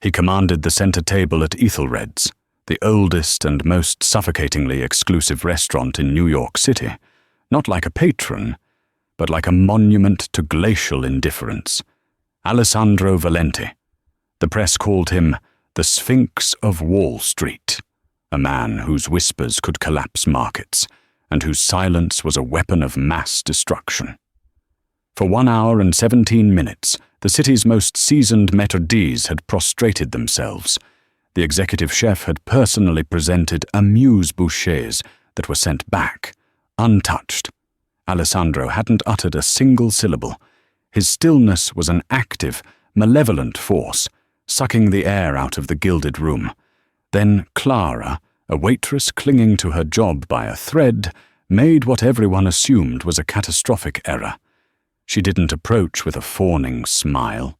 He commanded the center table at Ethelred's, the oldest and most suffocatingly exclusive restaurant in New York City, not like a patron, but like a monument to glacial indifference. Alessandro Valenti. The press called him the Sphinx of Wall Street, a man whose whispers could collapse markets, and whose silence was a weapon of mass destruction. For 1 hour and 17 minutes, the city's most seasoned maître d's had prostrated themselves. The executive chef had personally presented amuse-bouches that were sent back, untouched. Alessandro hadn't uttered a single syllable. His stillness was an active, malevolent force, sucking the air out of the gilded room. Then Clara, a waitress clinging to her job by a thread, made what everyone assumed was a catastrophic error. She didn't approach with a fawning smile.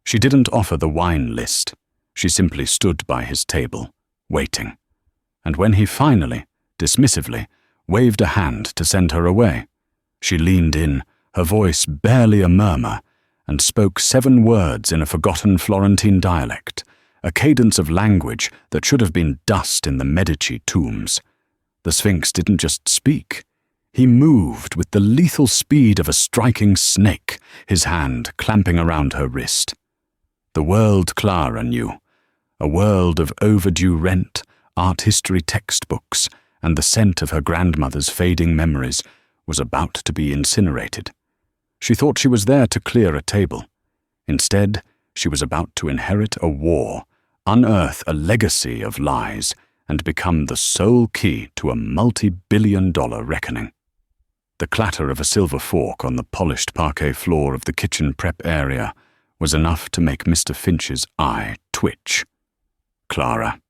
She didn't offer the wine list. She simply stood by his table, waiting. And when he finally, dismissively, waved a hand to send her away, she leaned in, her voice barely a murmur, and spoke 7 words in a forgotten Florentine dialect, a cadence of language that should have been dust in the Medici tombs. The Sphinx didn't just speak. He moved with the lethal speed of a striking snake, his hand clamping around her wrist. The world Clara knew, a world of overdue rent, art history textbooks, and the scent of her grandmother's fading memories, was about to be incinerated. She thought she was there to clear a table. Instead, she was about to inherit a war, unearth a legacy of lies, and become the sole key to a multi-billion-dollar reckoning. The clatter of a silver fork on the polished parquet floor of the kitchen prep area was enough to make Mr. Finch's eye twitch. Clara,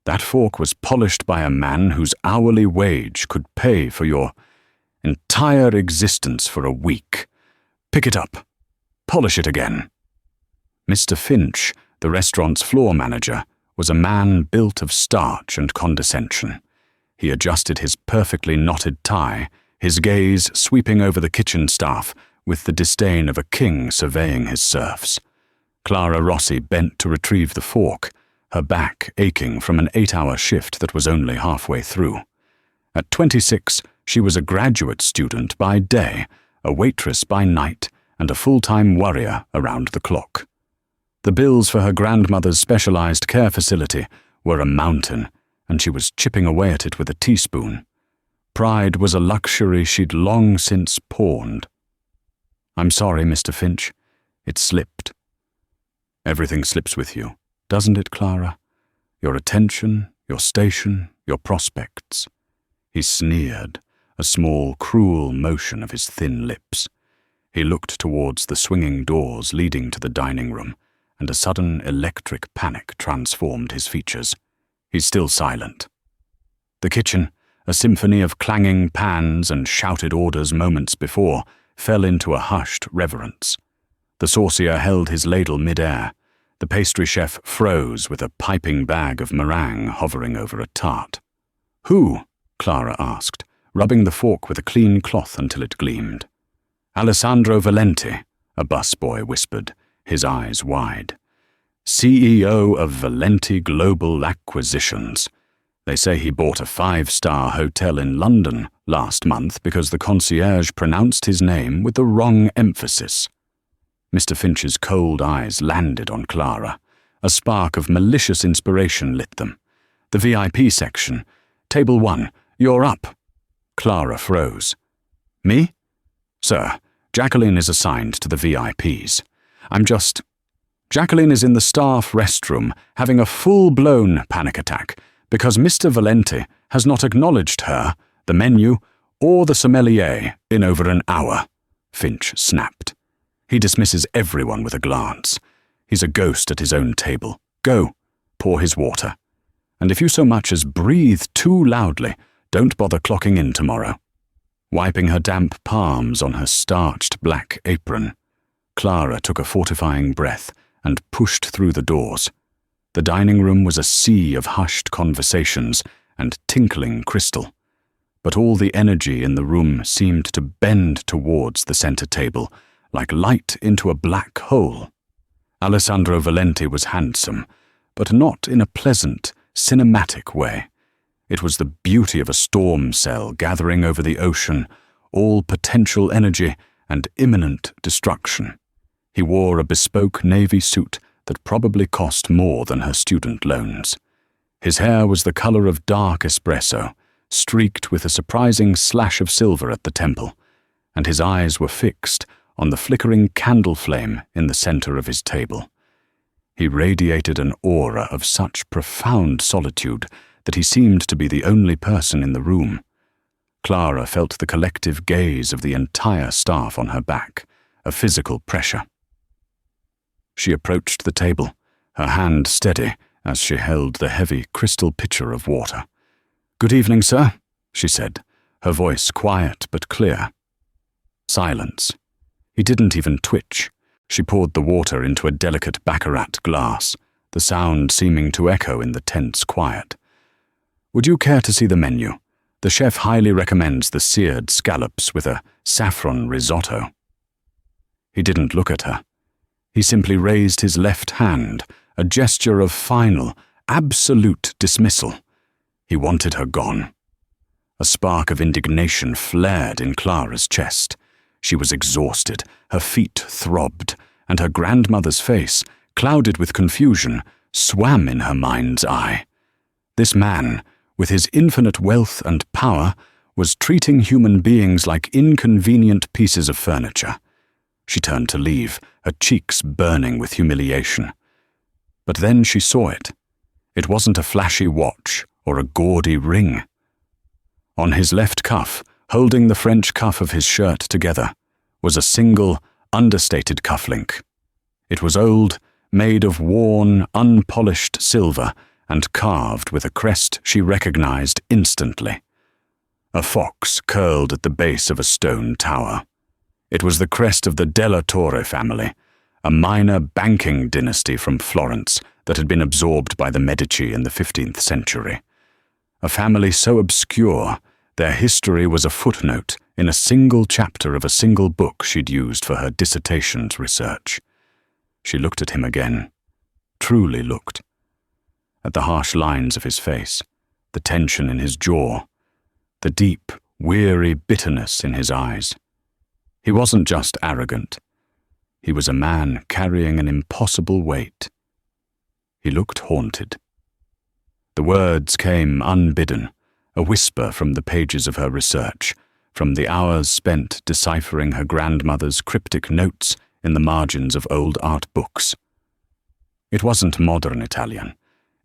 that fork was polished by a man whose hourly wage could pay for your entire existence for a week. Pick it up. Polish it again. Mr. Finch, the restaurant's floor manager, was a man built of starch and condescension. He adjusted his perfectly knotted tie, his gaze sweeping over the kitchen staff with the disdain of a king surveying his serfs. Clara Rossi bent to retrieve the fork, her back aching from an 8-hour shift that was only halfway through. At 26, she was a graduate student by day, a waitress by night, and a full-time warrior around the clock. The bills for her grandmother's specialized care facility were a mountain, and she was chipping away at it with a teaspoon. Pride was a luxury she'd long since pawned. "I'm sorry, Mr. Finch. It slipped." "Everything slips with you, doesn't it, Clara? Your attention, your station, your prospects." He sneered, a small, cruel motion of his thin lips. He looked towards the swinging doors leading to the dining room, and a sudden electric panic transformed his features. He's still silent. The kitchen, a symphony of clanging pans and shouted orders moments before, fell into a hushed reverence. The saucier held his ladle mid-air. The pastry chef froze with a piping bag of meringue hovering over a tart. "Who?" Clara asked, rubbing the fork with a clean cloth until it gleamed. "Alessandro Valenti," a busboy whispered, his eyes wide. "CEO of Valenti Global Acquisitions. They say he bought a 5-star hotel in London last month because the concierge pronounced his name with the wrong emphasis." Mr. Finch's cold eyes landed on Clara. A spark of malicious inspiration lit them. "The VIP section. Table 1. You're up." Clara froze. "Me?" "Sir, Jacqueline is assigned to the VIPs. Jacqueline is in the staff restroom having a full-blown panic attack because Mr. Valenti has not acknowledged her, the menu, or the sommelier in over an hour," Finch snapped. "He dismisses everyone with a glance. He's a ghost at his own table. Go, pour his water. And if you so much as breathe too loudly, don't bother clocking in tomorrow." Wiping her damp palms on her starched black apron, Clara took a fortifying breath and pushed through the doors. The dining room was a sea of hushed conversations and tinkling crystal, but all the energy in the room seemed to bend towards the center table, like light into a black hole. Alessandro Valenti was handsome, but not in a pleasant, cinematic way. It was the beauty of a storm cell gathering over the ocean, all potential energy and imminent destruction. He wore a bespoke navy suit that probably cost more than her student loans. His hair was the color of dark espresso, streaked with a surprising slash of silver at the temple, and his eyes were fixed on the flickering candle flame in the center of his table. He radiated an aura of such profound solitude that he seemed to be the only person in the room. Clara felt the collective gaze of the entire staff on her back, a physical pressure. She approached the table, her hand steady as she held the heavy crystal pitcher of water. "Good evening, sir," she said, her voice quiet but clear. Silence. He didn't even twitch. She poured the water into a delicate baccarat glass, the sound seeming to echo in the tense quiet. "Would you care to see the menu? The chef highly recommends the seared scallops with a saffron risotto." He didn't look at her. He simply raised his left hand, a gesture of final, absolute dismissal. He wanted her gone. A spark of indignation flared in Clara's chest. She was exhausted, her feet throbbed, and her grandmother's face, clouded with confusion, swam in her mind's eye. This man, with his infinite wealth and power, was treating human beings like inconvenient pieces of furniture. She turned to leave, her cheeks burning with humiliation. But then she saw it. It wasn't a flashy watch or a gaudy ring. On his left cuff, holding the French cuff of his shirt together, was a single, understated cufflink. It was old, made of worn, unpolished silver, and carved with a crest she recognized instantly. A fox curled at the base of a stone tower. It was the crest of the Della Torre family, a minor banking dynasty from Florence that had been absorbed by the Medici in the 15th century. A family so obscure, their history was a footnote in a single chapter of a single book she'd used for her dissertation's research. She looked at him again, truly looked. At the harsh lines of his face, the tension in his jaw, the deep, weary bitterness in his eyes. He wasn't just arrogant. He was a man carrying an impossible weight. He looked haunted. The words came unbidden, a whisper from the pages of her research, from the hours spent deciphering her grandmother's cryptic notes in the margins of old art books. It wasn't modern Italian.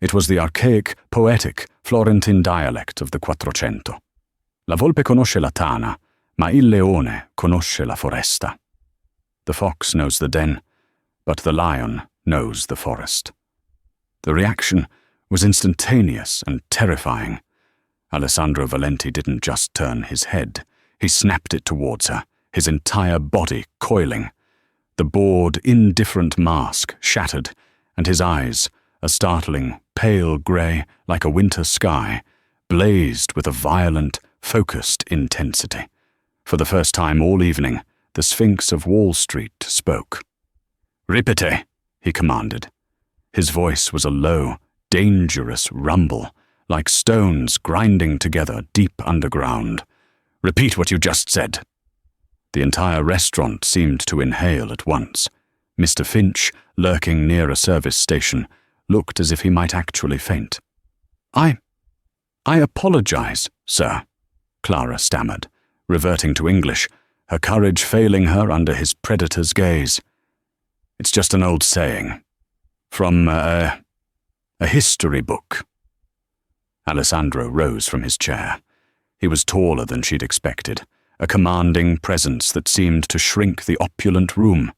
It was the archaic, poetic, Florentine dialect of the Quattrocento. La volpe conosce la tana, ma il leone conosce la foresta. The fox knows the den, but the lion knows the forest. The reaction was instantaneous and terrifying. Alessandro Valenti didn't just turn his head. He snapped it towards her, his entire body coiling. The bored, indifferent mask shattered, and his eyes, a startling, pale grey like a winter sky, blazed with a violent, focused intensity. For the first time all evening, the Sphinx of Wall Street spoke. "Ripete," he commanded. His voice was a low, dangerous rumble, like stones grinding together deep underground. "Repeat what you just said." The entire restaurant seemed to inhale at once. Mr. Finch, lurking near a service station, looked as if he might actually faint. I apologize, sir," Clara stammered, reverting to English, her courage failing her under his predator's gaze. "It's just an old saying. From a history book." Alessandro rose from his chair. He was taller than she'd expected, a commanding presence that seemed to shrink the opulent room.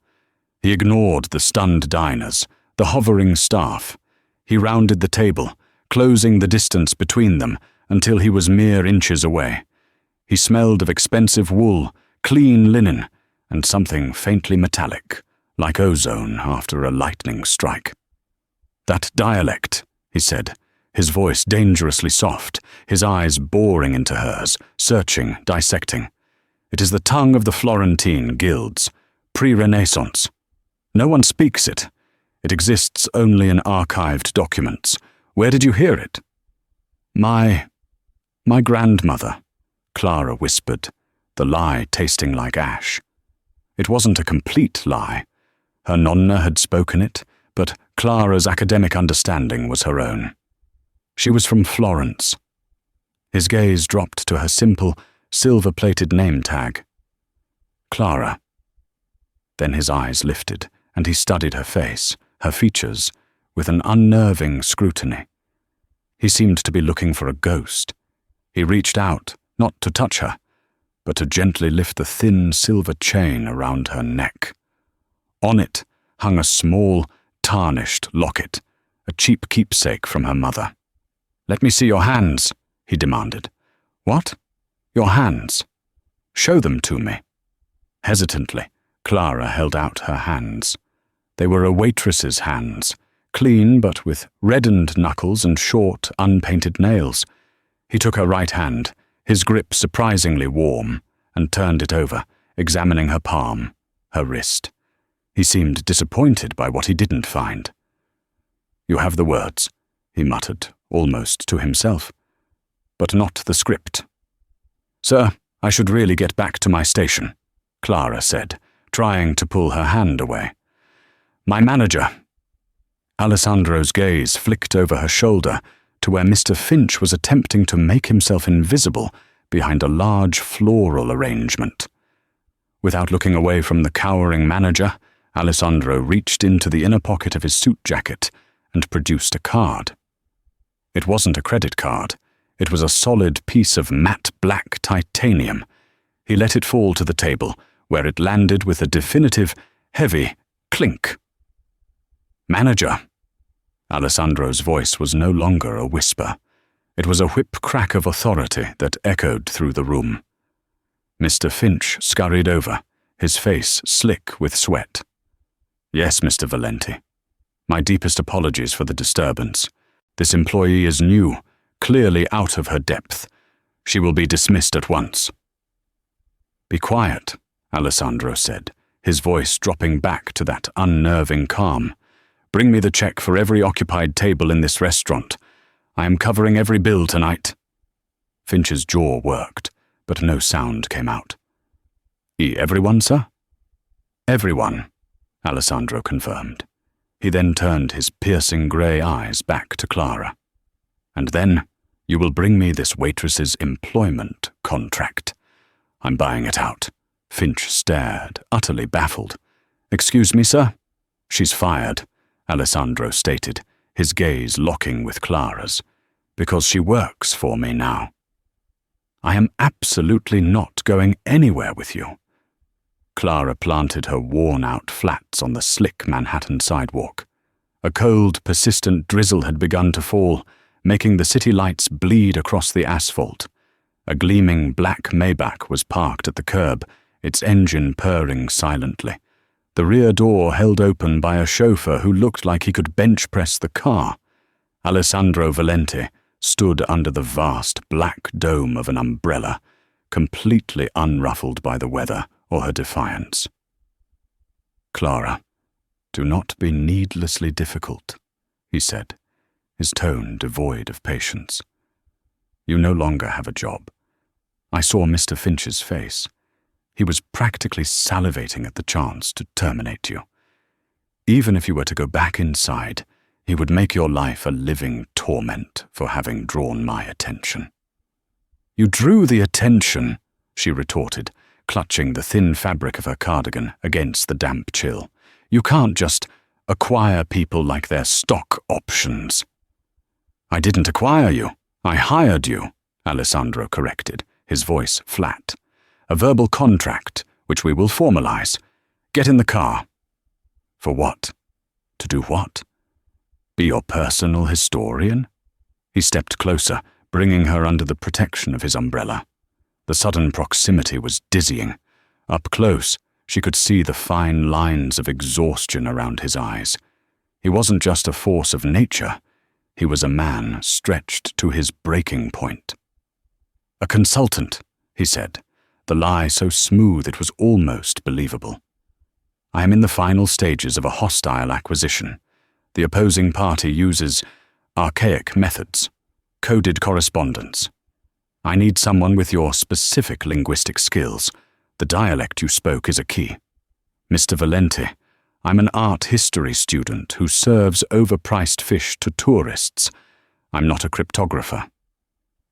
He ignored the stunned diners, the hovering staff. He rounded the table, closing the distance between them until he was mere inches away. He smelled of expensive wool, clean linen, and something faintly metallic, like ozone after a lightning strike. "That dialect," he said, his voice dangerously soft, his eyes boring into hers, searching, dissecting. "It is the tongue of the Florentine guilds, pre-Renaissance. No one speaks it. It exists only in archived documents. Where did you hear it?" My grandmother," Clara whispered, the lie tasting like ash. It wasn't a complete lie. Her nonna had spoken it, but Clara's academic understanding was her own. She was from Florence. His gaze dropped to her simple, silver-plated name tag. Clara. Then his eyes lifted, and he studied her face, her features, with an unnerving scrutiny. He seemed to be looking for a ghost. He reached out, not to touch her, but to gently lift the thin silver chain around her neck. On it hung a small, tarnished locket, a cheap keepsake from her mother. "Let me see your hands," he demanded. "What? Your hands? Show them to me." Hesitantly, Clara held out her hands. They were a waitress's hands, clean but with reddened knuckles and short, unpainted nails. He took her right hand, his grip surprisingly warm, and turned it over, examining her palm, her wrist. He seemed disappointed by what he didn't find. "You have the words," he muttered, almost to himself, "but not the script." "Sir, I should really get back to my station," Clara said, trying to pull her hand away. "My manager." Alessandro's gaze flicked over her shoulder to where Mr. Finch was attempting to make himself invisible behind a large floral arrangement. Without looking away from the cowering manager, Alessandro reached into the inner pocket of his suit jacket and produced a card. It wasn't a credit card. It was a solid piece of matte black titanium. He let it fall to the table, where it landed with a definitive, heavy clink. "Manager." Alessandro's voice was no longer a whisper. It was a whip-crack of authority that echoed through the room. Mr. Finch scurried over, his face slick with sweat. "Yes, Mr. Valenti. My deepest apologies for the disturbance. This employee is new, clearly out of her depth. She will be dismissed at once." "Be quiet," Alessandro said, his voice dropping back to that unnerving calm. "Bring me the check for every occupied table in this restaurant. I am covering every bill tonight." Finch's jaw worked, but no sound came out. "Everyone, sir?" "Everyone," Alessandro confirmed. He then turned his piercing grey eyes back to Clara. "And then you will bring me this waitress's employment contract. I'm buying it out." Finch stared, utterly baffled. "Excuse me, sir?" "She's fired," Alessandro stated, his gaze locking with Clara's, "because she works for me now." "I am absolutely not going anywhere with you." Clara planted her worn-out flats on the slick Manhattan sidewalk. A cold, persistent drizzle had begun to fall, making the city lights bleed across the asphalt. A gleaming black Maybach was parked at the curb, its engine purring silently. The rear door held open by a chauffeur who looked like he could bench-press the car. Alessandro Valenti stood under the vast black dome of an umbrella, completely unruffled by the weather or her defiance. "Clara, do not be needlessly difficult," he said, his tone devoid of patience. "You no longer have a job. I saw Mr. Finch's face. He was practically salivating at the chance to terminate you. Even if you were to go back inside, he would make your life a living torment for having drawn my attention." "You drew the attention," she retorted, clutching the thin fabric of her cardigan against the damp chill. "You can't just acquire people like they're stock options." "I didn't acquire you. I hired you," Alessandro corrected, his voice flat. "A verbal contract, which we will formalize. Get in the car." "For what? To do what? Be your personal historian?" He stepped closer, bringing her under the protection of his umbrella. The sudden proximity was dizzying. Up close, she could see the fine lines of exhaustion around his eyes. He wasn't just a force of nature. He was a man stretched to his breaking point. "A consultant," he said, the lie so smooth it was almost believable. "I am in the final stages of a hostile acquisition. The opposing party uses archaic methods, coded correspondence. I need someone with your specific linguistic skills. The dialect you spoke is a key. Mr. Valenti, I'm an art history student who serves overpriced fish to tourists. I'm not a cryptographer.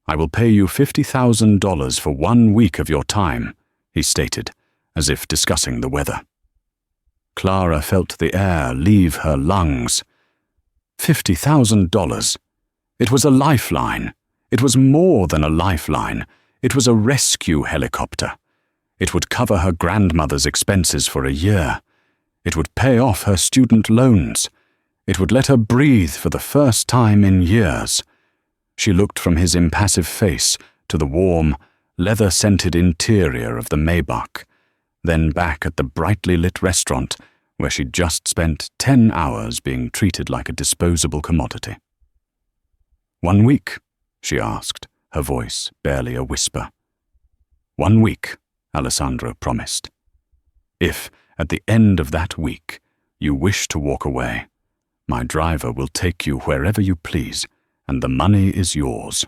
I will pay you $50,000 for 1 week of your time, he stated, as if discussing the weather. Clara felt the air leave her lungs. $50,000. It was a lifeline. It was more than a lifeline. It was a rescue helicopter. It would cover her grandmother's expenses for a year. It would pay off her student loans. It would let her breathe for the first time in years. She looked from his impassive face to the warm, leather-scented interior of the Maybach, then back at the brightly lit restaurant where she'd just spent 10 hours being treated like a disposable commodity. 1 week, she asked, her voice barely a whisper. 1 week, Alessandro promised. If, at the end of that week, you wish to walk away, my driver will take you wherever you please, and the money is yours.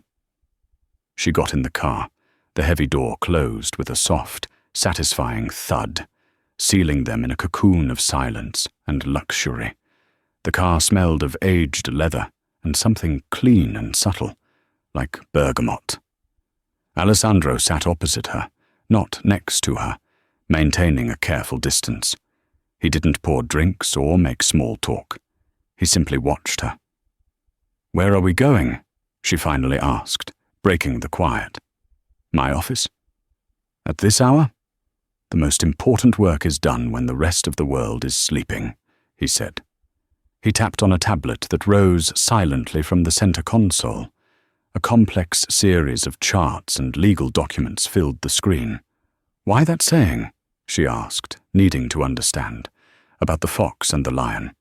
She got in the car. The heavy door closed with a soft, satisfying thud, sealing them in a cocoon of silence and luxury. The car smelled of aged leather and something clean and subtle, like bergamot. Alessandro sat opposite her, not next to her, maintaining a careful distance. He didn't pour drinks or make small talk. He simply watched her. "Where are we going?" she finally asked, breaking the quiet. "My office." "At this hour?" "The most important work is done when the rest of the world is sleeping," he said. He tapped on a tablet that rose silently from the center console. A complex series of charts and legal documents filled the screen. "Why that saying?" she asked, needing to understand. "About the fox and the lion.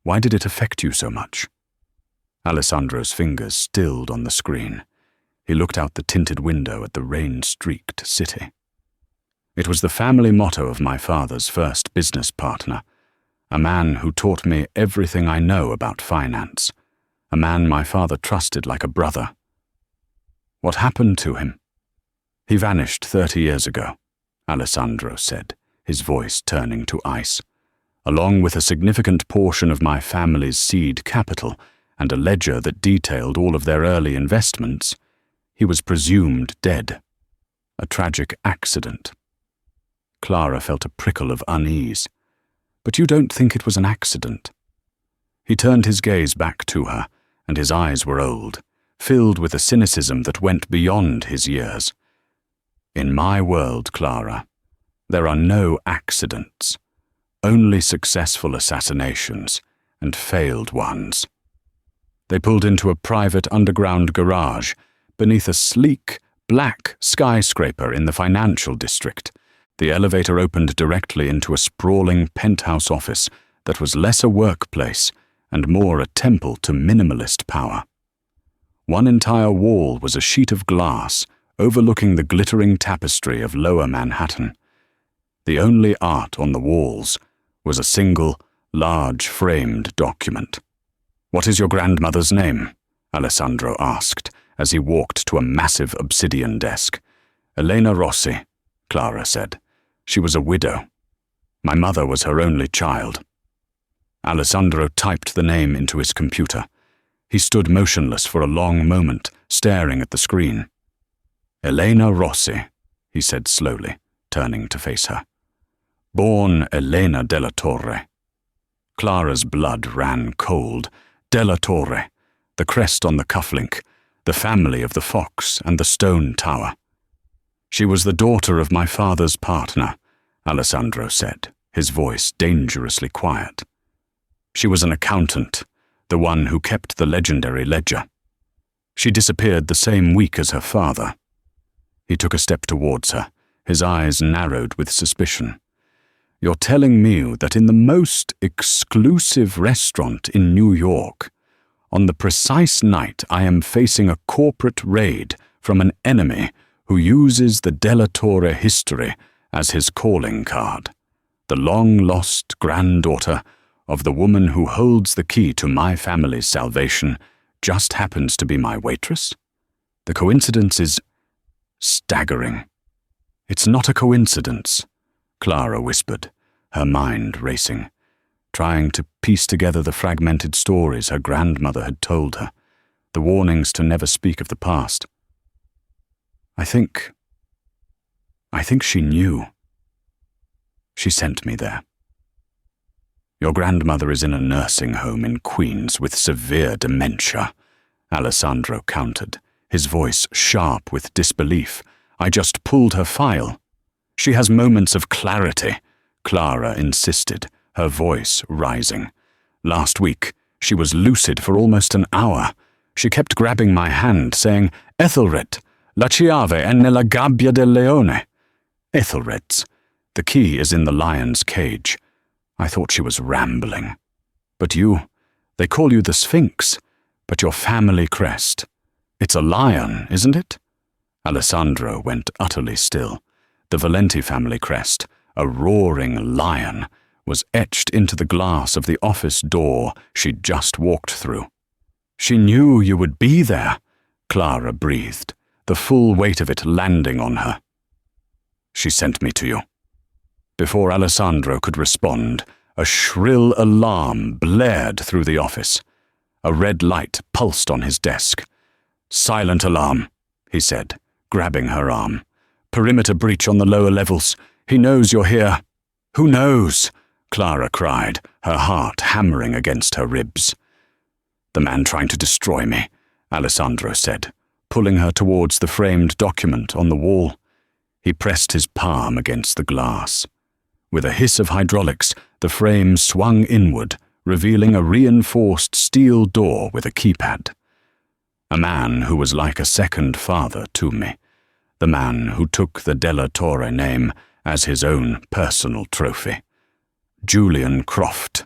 Why did it affect you so much?" Alessandro's fingers stilled on the screen. He looked out the tinted window at the rain-streaked city. "It was the family motto of my father's first business partner, a man who taught me everything I know about finance, a man my father trusted like a brother." "What happened to him?" "He vanished 30 years ago," Alessandro said, his voice turning to ice. "Along with a significant portion of my family's seed capital and a ledger that detailed all of their early investments, he was presumed dead. A tragic accident." Clara felt a prickle of unease. "But you don't think it was an accident?" He turned his gaze back to her, and his eyes were old, filled with a cynicism that went beyond his years. "In my world, Clara, there are no accidents, only successful assassinations and failed ones." They pulled into a private underground garage beneath a sleek, black skyscraper in the financial district. The elevator opened directly into a sprawling penthouse office that was less a workplace and more a temple to minimalist power. One entire wall was a sheet of glass overlooking the glittering tapestry of Lower Manhattan. The only art on the walls was a single, large framed document. "What is your grandmother's name?" Alessandro asked as he walked to a massive obsidian desk. "Elena Rossi," Clara said. "She was a widow. My mother was her only child." Alessandro typed the name into his computer. He stood motionless for a long moment, staring at the screen. "Elena Rossi," he said slowly, turning to face her. "Born Elena della Torre." Clara's blood ran cold. Della Torre, the crest on the cufflink, the family of the fox and the stone tower. "She was the daughter of my father's partner," Alessandro said, his voice dangerously quiet. "She was an accountant, the one who kept the legendary ledger. She disappeared the same week as her father." He took a step towards her, his eyes narrowed with suspicion. "You're telling me that in the most exclusive restaurant in New York, on the precise night I am facing a corporate raid from an enemy who uses the Della Torre history as his calling card, the long-lost granddaughter of the woman who holds the key to my family's salvation just happens to be my waitress? The coincidence is staggering. It's not a coincidence, Clara whispered, her mind racing, trying to piece together the fragmented stories her grandmother had told her, the warnings to never speak of the past. I think she knew. She sent me there. Your grandmother is in a nursing home in Queens with severe dementia, Alessandro countered, his voice sharp with disbelief. I just pulled her file. She has moments of clarity, Clara insisted, her voice rising. Last week, she was lucid for almost an hour. She kept grabbing my hand, saying, Ethelred, la chiave è nella gabbia del leone. Ethelred's. The key is in the lion's cage. I thought she was rambling. But they call you the Sphinx, but your family crest. It's a lion, isn't it? Alessandro went utterly still. The Valenti family crest, a roaring lion, was etched into the glass of the office door she'd just walked through. She knew you would be there, Clara breathed, the full weight of it landing on her. She sent me to you. Before Alessandro could respond, a shrill alarm blared through the office. A red light pulsed on his desk. Silent alarm, he said, grabbing her arm. Perimeter breach on the lower levels. He knows you're here. Who knows? Clara cried, her heart hammering against her ribs. The man trying to destroy me, Alessandro said, pulling her towards the framed document on the wall. He pressed his palm against the glass. With a hiss of hydraulics, the frame swung inward, revealing a reinforced steel door with a keypad. A man who was like a second father to me. The man who took the Della Torre name as his own personal trophy. Julian Croft.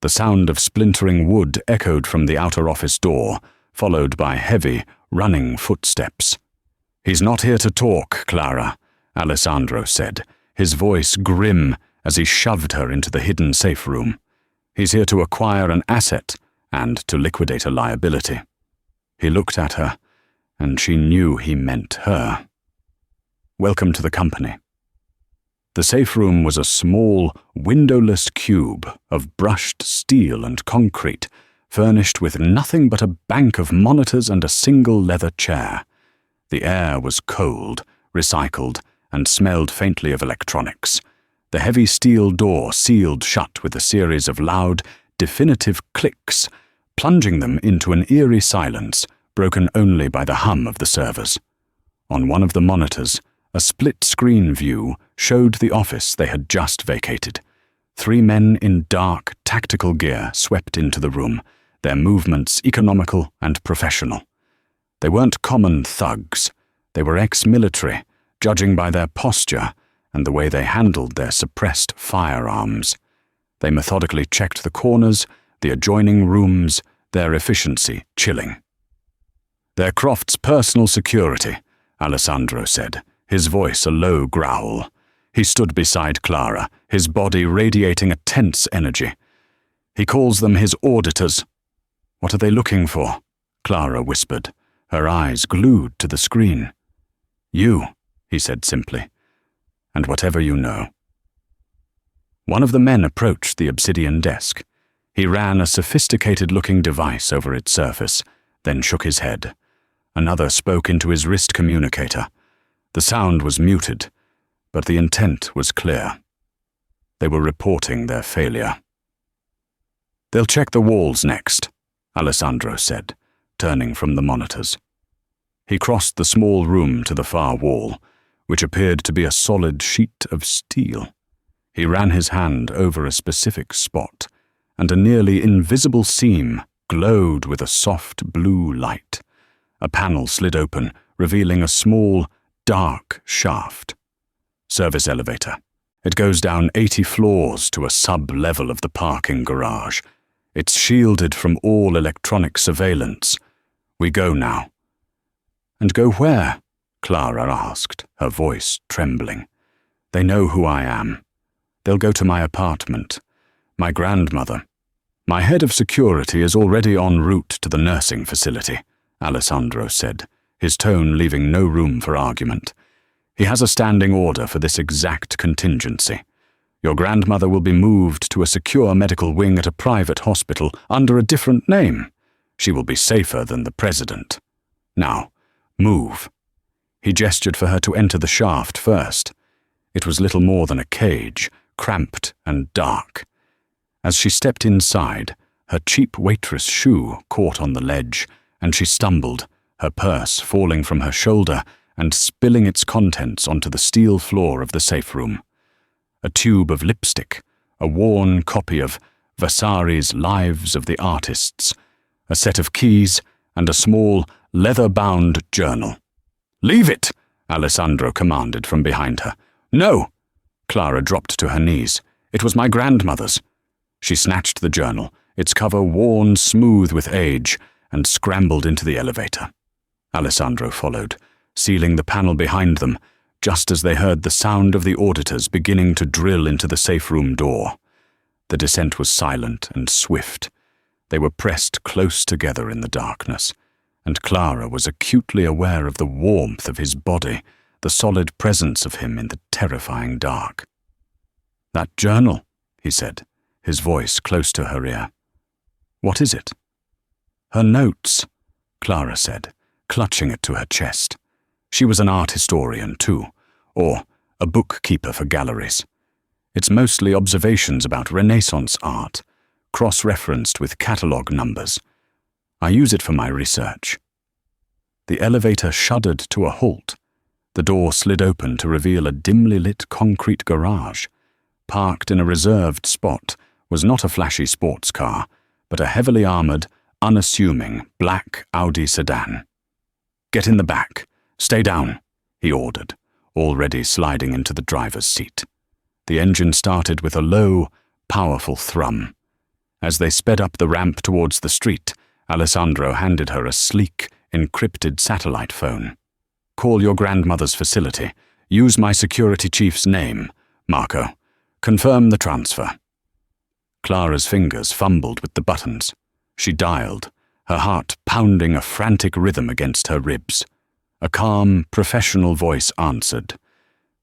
The sound of splintering wood echoed from the outer office door, followed by heavy, running footsteps. He's not here to talk, Clara, Alessandro said, his voice grim as he shoved her into the hidden safe room. He's here to acquire an asset and to liquidate a liability. He looked at her, and she knew he meant her. Welcome to the company. The safe room was a small, windowless cube of brushed steel and concrete, furnished with nothing but a bank of monitors and a single leather chair. The air was cold, recycled, and smelled faintly of electronics. The heavy steel door sealed shut with a series of loud, definitive clicks, plunging them into an eerie silence, broken only by the hum of the servers. On one of the monitors, a split-screen view showed the office they had just vacated. 3 men in dark, tactical gear swept into the room, their movements economical and professional. They weren't common thugs. They were ex-military, judging by their posture and the way they handled their suppressed firearms. They methodically checked the corners, the adjoining rooms, their efficiency chilling. They're Croft's personal security, Alessandro said, his voice a low growl. He stood beside Clara, his body radiating a tense energy. He calls them his auditors. What are they looking for? Clara whispered, her eyes glued to the screen. You, he said simply, and whatever you know. One of the men approached the obsidian desk. He ran a sophisticated-looking device over its surface, then shook his head. Another spoke into his wrist communicator. The sound was muted, but the intent was clear. They were reporting their failure. They'll check the walls next, Alessandro said, turning from the monitors. He crossed the small room to the far wall, which appeared to be a solid sheet of steel. He ran his hand over a specific spot, and a nearly invisible seam glowed with a soft blue light. A panel slid open, revealing a small, dark shaft. Service elevator. It goes down 80 floors to a sub-level of the parking garage. It's shielded from all electronic surveillance. We go now. And go where? Clara asked, her voice trembling. They know who I am. They'll go to my apartment. My grandmother. My head of security is already en route to the nursing facility, Alessandro said, his tone leaving no room for argument. He has a standing order for this exact contingency. Your grandmother will be moved to a secure medical wing at a private hospital under a different name. She will be safer than the president. Now, move. He gestured for her to enter the shaft first. It was little more than a cage, cramped and dark. As she stepped inside, her cheap Waitress shoe caught on the ledge, and she stumbled, her purse falling from her shoulder and spilling its contents onto the steel floor of the safe room. A tube of lipstick, a worn copy of Vasari's Lives of the Artists, a set of keys, and a small, leather-bound journal. "Leave it!" Alessandro commanded from behind her. "No!" Clara dropped to her knees. "It was my grandmother's." She snatched the journal, its cover worn smooth with age, and scrambled into the elevator. Alessandro followed, sealing the panel behind them, just as they heard the sound of the auditors beginning to drill into the safe room door. The descent was silent and swift. They were pressed close together in the darkness, and Clara was acutely aware of the warmth of his body, the solid presence of him in the terrifying dark. "That journal," he said, his voice close to her ear. "What is it?" "Her notes," Clara said, clutching it to her chest. She was an art historian too, or a bookkeeper for galleries. It's mostly observations about Renaissance art, cross-referenced with catalogue numbers. I use it for my research. The elevator shuddered to a halt. The door slid open to reveal a dimly lit concrete garage. Parked in a reserved spot was not a flashy sports car, but a heavily armoured, unassuming black Audi sedan. "Get in the back. Stay down," he ordered, already sliding into the driver's seat. The engine started with a low, powerful thrum. As they sped up the ramp towards the street, Alessandro handed her a sleek, encrypted satellite phone. "Call your grandmother's facility. Use my security chief's name, Marco. Confirm the transfer." Clara's fingers fumbled with the buttons. She dialed, her heart pounding a frantic rhythm against her ribs. A calm, professional voice answered.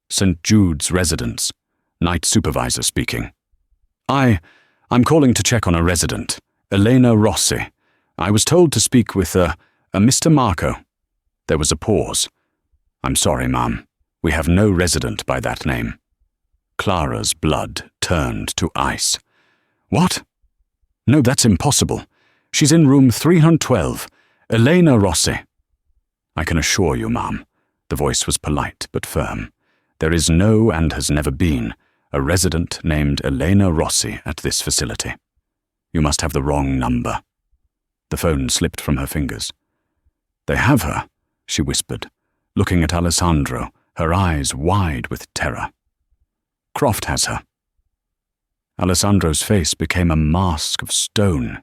"St. Jude's residence. Night supervisor speaking." I'm calling to check on a resident, Elena Rossi. I was told to speak with a Mr. Marco." There was a pause. "I'm sorry, ma'am. We have no resident by that name." Clara's blood turned to ice. "What? No, that's impossible. She's in room 312. Elena Rossi." "I can assure you, ma'am," the voice was polite but firm, "there is no and has never been a resident named Elena Rossi at this facility. You must have the wrong number." The phone slipped from her fingers. "They have her," she whispered, looking at Alessandro, her eyes wide with terror. "Croft has her." Alessandro's face became a mask of stone.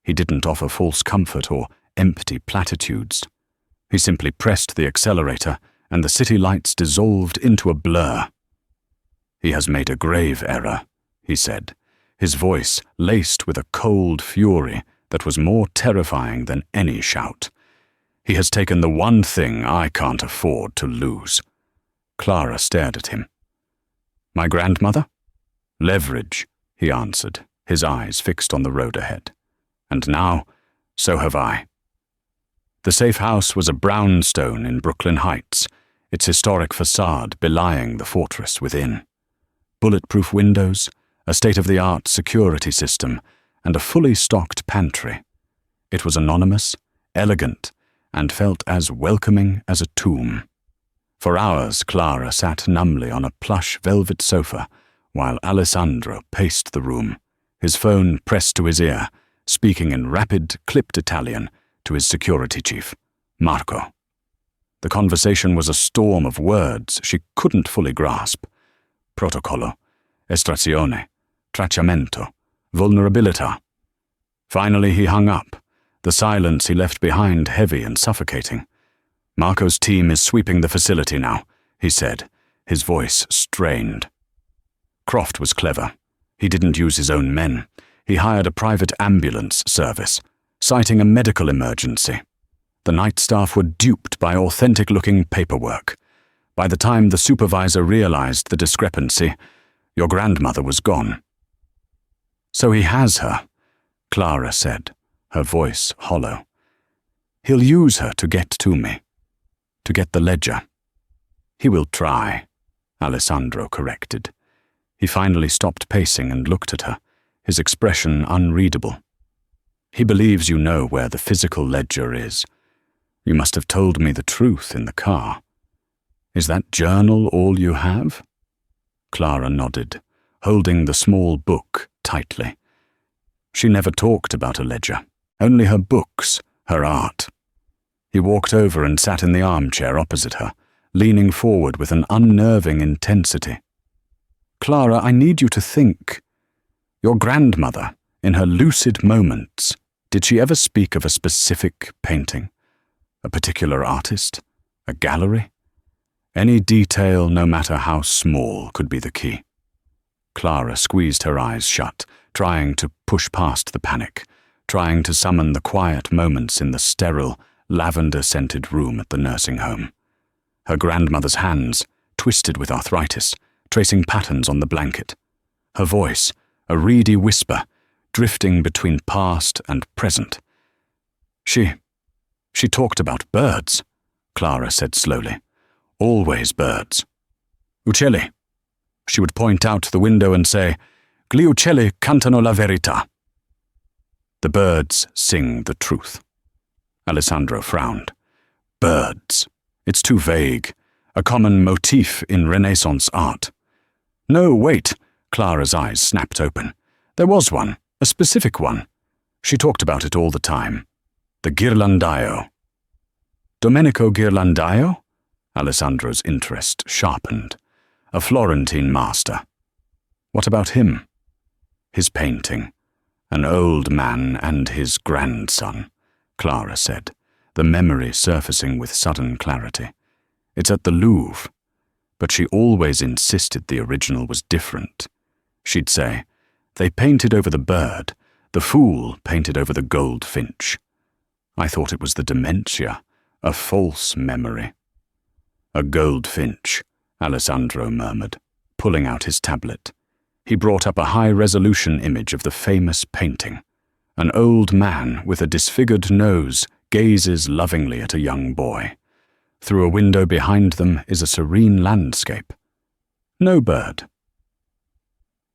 He didn't offer false comfort or empty platitudes. He simply pressed the accelerator, and the city lights dissolved into a blur. "He has made a grave error," he said, his voice laced with a cold fury that was more terrifying than any shout. "He has taken the one thing I can't afford to lose." Clara stared at him. "My grandmother?" "Leverage," he answered, his eyes fixed on the road ahead. "And now, so have I." The safe house was a brownstone in Brooklyn Heights, its historic facade belying the fortress within. Bulletproof windows, a state-of-the-art security system, and a fully stocked pantry. It was anonymous, elegant, and felt as welcoming as a tomb. For hours, Clara sat numbly on a plush velvet sofa, while Alessandro paced the room, his phone pressed to his ear, speaking in rapid, clipped Italian to his security chief, Marco. The conversation was a storm of words she couldn't fully grasp. Protocollo, estrazione, tracciamento, vulnerabilità. Finally he hung up, the silence he left behind heavy and suffocating. "Marco's team is sweeping the facility now," he said, his voice strained. Croft was clever. He didn't use his own men. He hired a private ambulance service, citing a medical emergency. The night staff were duped by authentic-looking paperwork. By the time the supervisor realized the discrepancy, your grandmother was gone. So he has her, Clara said, her voice hollow. He'll use her to get to me, to get the ledger. He will try, Alessandro corrected. He finally stopped pacing and looked at her, his expression unreadable. He believes you know where the physical ledger is. You must have told me the truth in the car. Is that journal all you have? Clara nodded, holding the small book tightly. She never talked about a ledger, only her books, her art. He walked over and sat in the armchair opposite her, leaning forward with an unnerving intensity. Clara, I need you to think. Your grandmother, in her lucid moments, did she ever speak of a specific painting? A particular artist? A gallery? Any detail, no matter how small, could be the key. Clara squeezed her eyes shut, trying to push past the panic, trying to summon the quiet moments in the sterile, lavender-scented room at the nursing home. Her grandmother's hands, twisted with arthritis, tracing patterns on the blanket. Her voice, a reedy whisper, drifting between past and present. She talked about birds, Clara said slowly. Always birds. Uccelli. She would point out the window and say, Gli uccelli cantano la verità. The birds sing the truth. Alessandro frowned. Birds. It's too vague. A common motif in Renaissance art. No, wait. Clara's eyes snapped open. There was one, a specific one. She talked about it all the time. The Ghirlandaio. Domenico Ghirlandaio? Alessandro's interest sharpened. A Florentine master. What about him? His painting. An old man and his grandson, Clara said, the memory surfacing with sudden clarity. It's at the Louvre. But she always insisted the original was different. She'd say, they painted over the bird, the fool painted over the goldfinch. I thought it was the dementia, a false memory. A goldfinch, Alessandro murmured, pulling out his tablet. He brought up a high-resolution image of the famous painting. An old man with a disfigured nose gazes lovingly at a young boy. Through a window behind them is a serene landscape. No bird.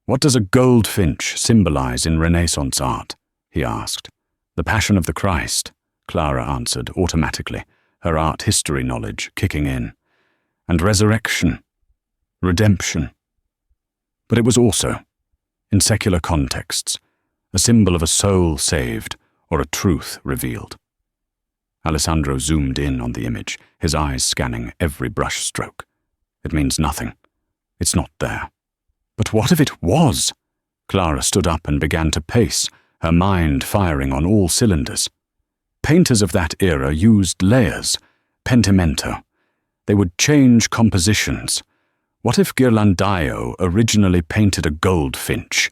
What does a goldfinch symbolize in Renaissance art? He asked. The Passion of the Christ, Clara answered automatically, her art history knowledge kicking in. And resurrection, redemption. But it was also, in secular contexts, a symbol of a soul saved or a truth revealed. Alessandro zoomed in on the image, his eyes scanning every brush stroke. It means nothing. It's not there. But what if it was? Clara stood up and began to pace, her mind firing on all cylinders. Painters of that era used layers, pentimento. They would change compositions. What if Ghirlandaio originally painted a goldfinch,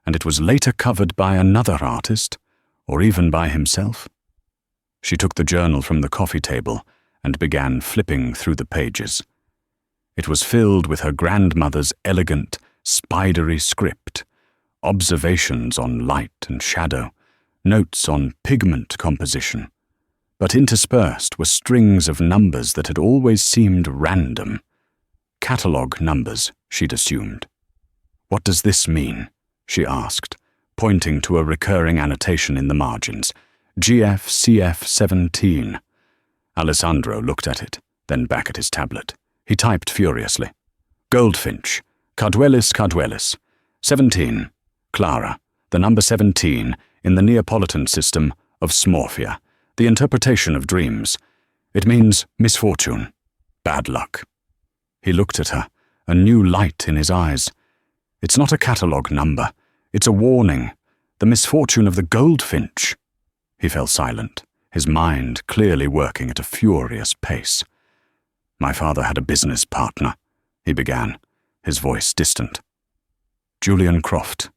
and it was later covered by another artist, or even by himself? She took the journal from the coffee table and began flipping through the pages. It was filled with her grandmother's elegant, spidery script, observations on light and shadow, notes on pigment composition. But interspersed were strings of numbers that had always seemed random. Catalogue numbers, she'd assumed. What does this mean? She asked, pointing to a recurring annotation in the margins. GFCF17. Alessandro looked at it, then back at his tablet. He typed furiously. Goldfinch. Carduelis Carduelis. 17. Clara. The number 17 in the Neapolitan system of Smorfia. The interpretation of dreams. It means misfortune. Bad luck. He looked at her, a new light in his eyes. It's not a catalogue number. It's a warning. The misfortune of the goldfinch. He fell silent, his mind clearly working at a furious pace. My father had a business partner, he began, his voice distant. Julian Croft.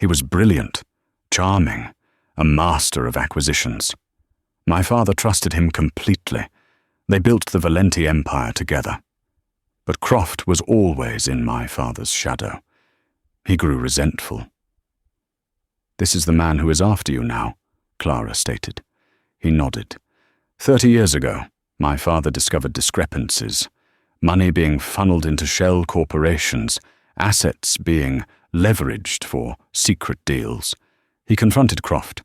He was brilliant, charming, a master of acquisitions. My father trusted him completely. They built the Valenti empire together. But Croft was always in my father's shadow. He grew resentful. "This is the man who is after you now," Clara stated. He nodded. 30 years ago, my father discovered discrepancies, money being funneled into shell corporations, assets being leveraged for secret deals. He confronted Croft.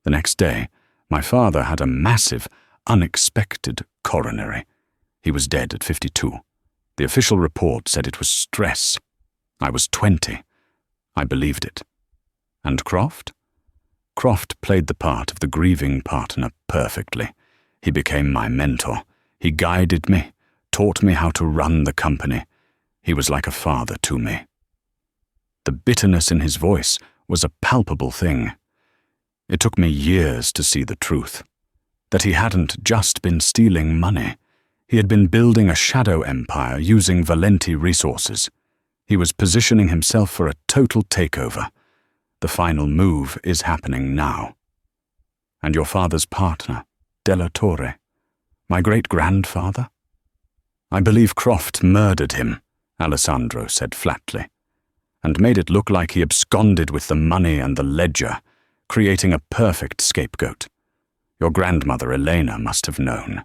The next day, my father had a massive, unexpected coronary. He was dead at 52. The official report said it was stress. I was 20. I believed it. And Croft? Croft played the part of the grieving partner perfectly. He became my mentor. He guided me, taught me how to run the company. He was like a father to me. The bitterness in his voice was a palpable thing. It took me years to see the truth, that he hadn't just been stealing money. He had been building a shadow empire using Valenti resources. He was positioning himself for a total takeover. The final move is happening now. And your father's partner, Della Torre, my great-grandfather? I believe Croft murdered him, Alessandro said flatly, and made it look like he absconded with the money and the ledger, creating a perfect scapegoat. Your grandmother Elena must have known.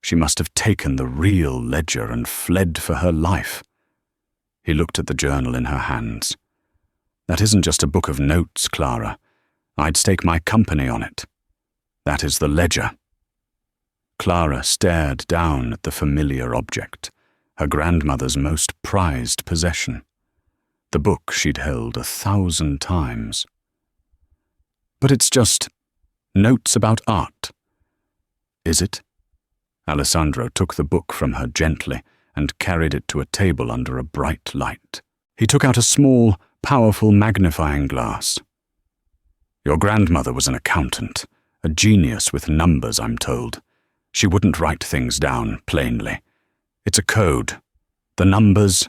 She must have taken the real ledger and fled for her life. He looked at the journal in her hands. That isn't just a book of notes, Clara. I'd stake my company on it. That is the ledger. Clara stared down at the familiar object, her grandmother's most prized possession. The book she'd held 1,000 times. But it's just notes about art. Is it? Alessandro took the book from her gently and carried it to a table under a bright light. He took out a small, powerful magnifying glass. Your grandmother was an accountant, a genius with numbers, I'm told. She wouldn't write things down plainly. It's a code. The numbers,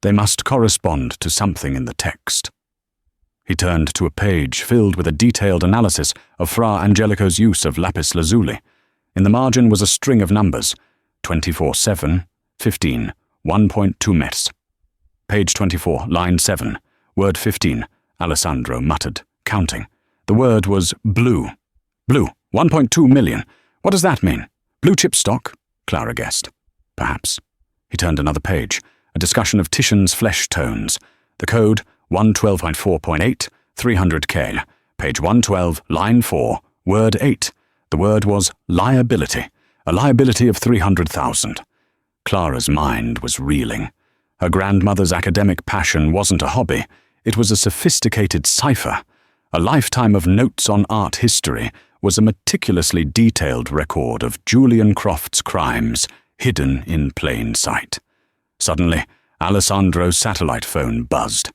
they must correspond to something in the text. He turned to a page filled with a detailed analysis of Fra Angelico's use of lapis lazuli. In the margin was a string of numbers, 24/7, 15, 1.2 mets. Page 24, line 7, word 15, Alessandro muttered, counting. The word was blue. Blue, 1.2 million. What does that mean? Blue chip stock? Clara guessed. Perhaps. He turned another page, a discussion of Titian's flesh tones. The code, 112.4.8, 300K. Page 112, line 4, word 8. The word was liability, a liability of 300,000. Clara's mind was reeling. Her grandmother's academic passion wasn't a hobby. It was a sophisticated cipher. A lifetime of notes on art history was a meticulously detailed record of Julian Croft's crimes, hidden in plain sight. Suddenly, Alessandro's satellite phone buzzed.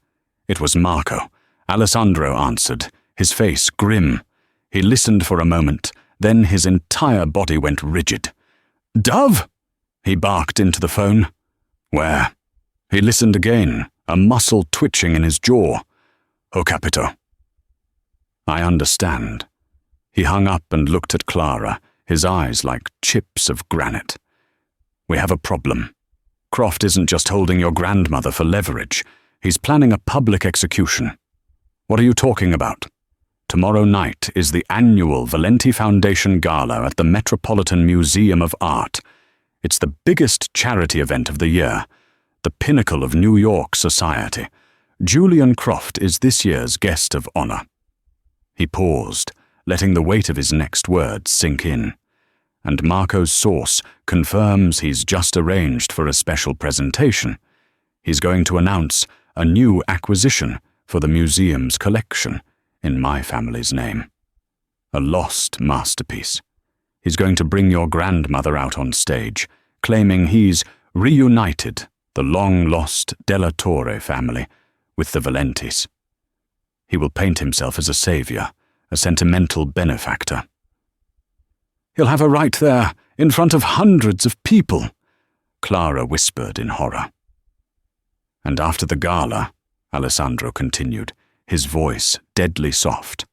It was Marco. Alessandro answered, his face grim. He listened for a moment, then his entire body went rigid. "Dove!" He barked into the phone. "Where?" He listened again, a muscle twitching in his jaw. "Ho capito." "I understand." He hung up and looked at Clara, his eyes like chips of granite. "We have a problem. Croft isn't just holding your grandmother for leverage. He's planning a public execution." "What are you talking about?" "Tomorrow night is the annual Valenti Foundation Gala at the Metropolitan Museum of Art. It's the biggest charity event of the year, the pinnacle of New York society. Julian Croft is this year's guest of honor." He paused, letting the weight of his next words sink in. And Marco's source confirms he's just arranged for a special presentation. He's going to announce a new acquisition for the museum's collection in my family's name. A lost masterpiece. He's going to bring your grandmother out on stage, claiming he's reunited the long-lost Della Torre family with the Valentis. He will paint himself as a savior, a sentimental benefactor. "He'll have her right there, in front of hundreds of people," Clara whispered in horror. "And after the gala," Alessandro continued, his voice deadly soft.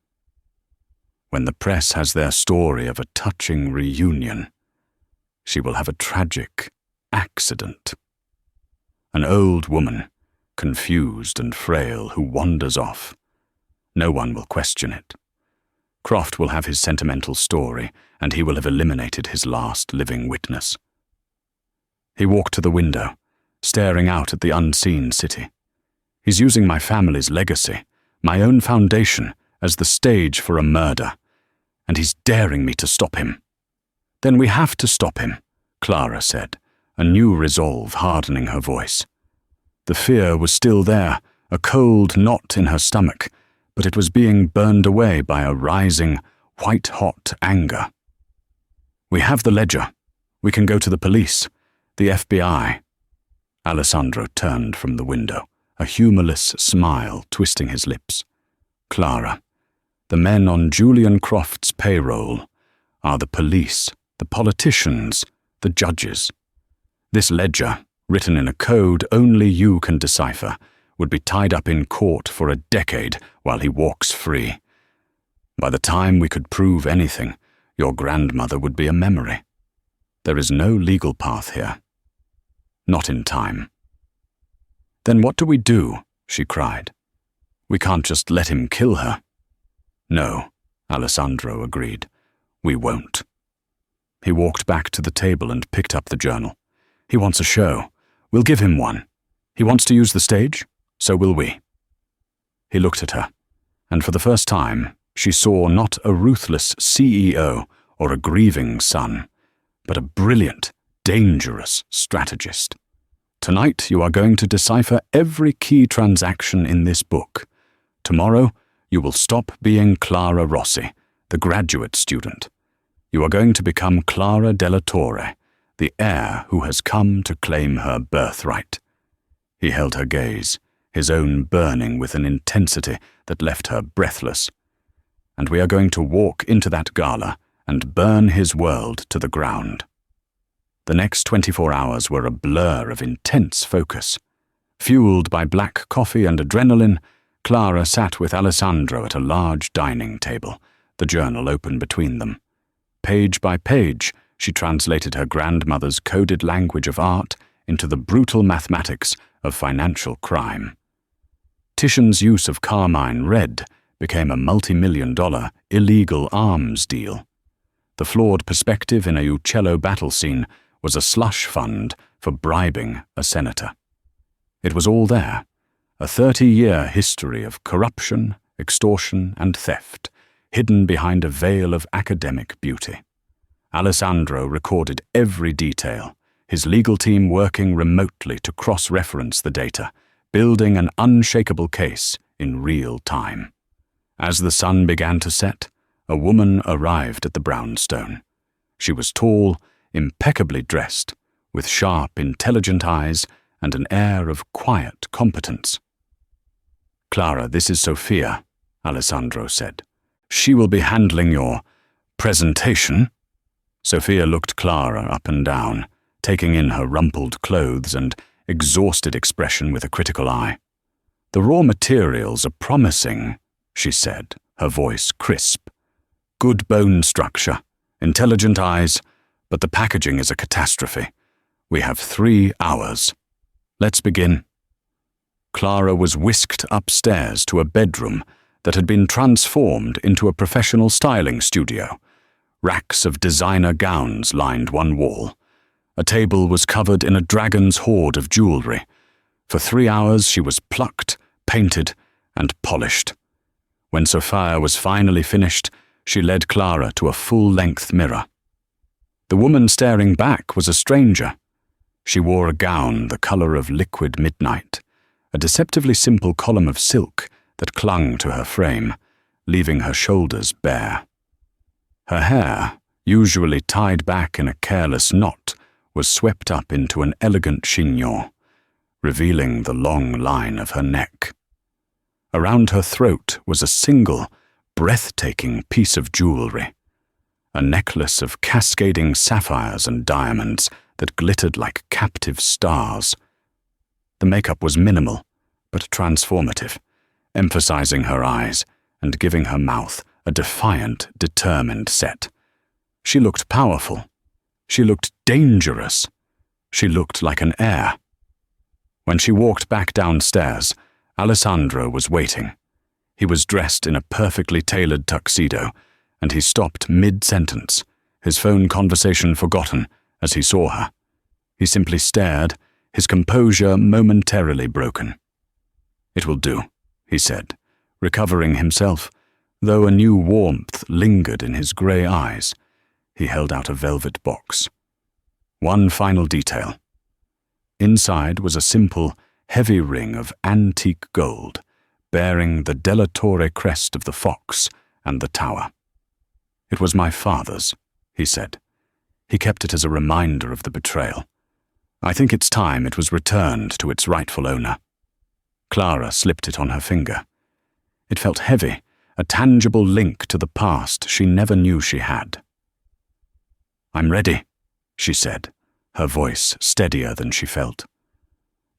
When the press has their story of a touching reunion, she will have a tragic accident. An old woman, confused and frail, who wanders off. No one will question it. Croft will have his sentimental story, and he will have eliminated his last living witness. He walked to the window, staring out at the unseen city. He's using my family's legacy, my own foundation, as the stage for a murder, and he's daring me to stop him. Then we have to stop him, Clara said, a new resolve hardening her voice. The fear was still there, a cold knot in her stomach, but it was being burned away by a rising, white-hot anger. We have the ledger. We can go to the police, the FBI. Alessandro turned from the window, a humorless smile twisting his lips. Clara, the men on Julian Croft's payroll are the police, the politicians, the judges. This ledger, written in a code only you can decipher, would be tied up in court for a decade while he walks free. By the time we could prove anything, your grandmother would be a memory. There is no legal path here. Not in time. Then what do we do? She cried. We can't just let him kill her. No, Alessandro agreed. We won't. He walked back to the table and picked up the journal. He wants a show. We'll give him one. He wants to use the stage, so will we. He looked at her, and for the first time, she saw not a ruthless CEO or a grieving son, but a brilliant, dangerous strategist. Tonight you are going to decipher every key transaction in this book. Tomorrow you will stop being Clara Rossi, the graduate student. You are going to become Clara della Torre, the heir who has come to claim her birthright. He held her gaze, his own burning with an intensity that left her breathless. And we are going to walk into that gala and burn his world to the ground. The next 24 hours were a blur of intense focus. Fueled by black coffee and adrenaline, Clara sat with Alessandro at a large dining table, the journal open between them. Page by page, she translated her grandmother's coded language of art into the brutal mathematics of financial crime. Titian's use of carmine red became a multi-million-dollar illegal arms deal. The flawed perspective in a Uccello battle scene was a slush fund for bribing a senator. It was all there, a 30-year history of corruption, extortion, and theft, hidden behind a veil of academic beauty. Alessandro recorded every detail, his legal team working remotely to cross-reference the data, building an unshakable case in real time. As the sun began to set, a woman arrived at the brownstone. She was tall, impeccably dressed, with sharp, intelligent eyes and an air of quiet competence. Clara, this is Sophia, Alessandro said. She will be handling your presentation. Sophia looked Clara up and down, taking in her rumpled clothes and exhausted expression with a critical eye. The raw materials are promising, she said, her voice crisp. Good bone structure, intelligent eyes, but the packaging is a catastrophe. We have 3 hours. Let's begin. Clara was whisked upstairs to a bedroom that had been transformed into a professional styling studio. Racks of designer gowns lined one wall. A table was covered in a dragon's hoard of jewelry. For 3 hours she was plucked, painted, and polished. When Sophia was finally finished, she led Clara to a full-length mirror. The woman staring back was a stranger. She wore a gown the color of liquid midnight, a deceptively simple column of silk that clung to her frame, leaving her shoulders bare. Her hair, usually tied back in a careless knot, was swept up into an elegant chignon, revealing the long line of her neck. Around her throat was a single, breathtaking piece of jewelry, a necklace of cascading sapphires and diamonds that glittered like captive stars. The makeup was minimal, but transformative. emphasizing her eyes and giving her mouth a defiant, determined set. She looked powerful. She looked dangerous. She looked like an heir. When she walked back downstairs, Alessandro was waiting. He was dressed in a perfectly tailored tuxedo, and he stopped mid-sentence, his phone conversation forgotten as he saw her. He simply stared, his composure momentarily broken. "It will do," he said, recovering himself, though a new warmth lingered in his grey eyes. He held out a velvet box. One final detail. Inside was a simple, heavy ring of antique gold, bearing the Della Torre crest of the fox and the tower. "It was my father's," he said. "He kept it as a reminder of the betrayal. I think it's time it was returned to its rightful owner." Clara slipped it on her finger. It felt heavy, a tangible link to the past she never knew she had. "I'm ready," she said, her voice steadier than she felt.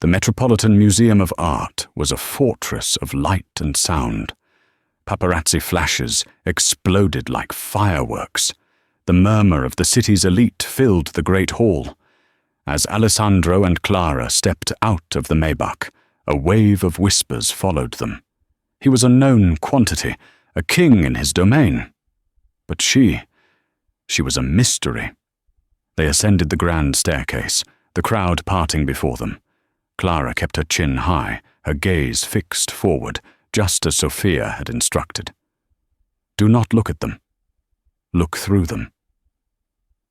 The Metropolitan Museum of Art was a fortress of light and sound. Paparazzi flashes exploded like fireworks. The murmur of the city's elite filled the great hall. As Alessandro and Clara stepped out of the Maybach, a wave of whispers followed them. He was a known quantity, a king in his domain. But she was a mystery. They ascended the grand staircase, the crowd parting before them. Clara kept her chin high, her gaze fixed forward, just as Sophia had instructed. "Do not look at them. Look through them.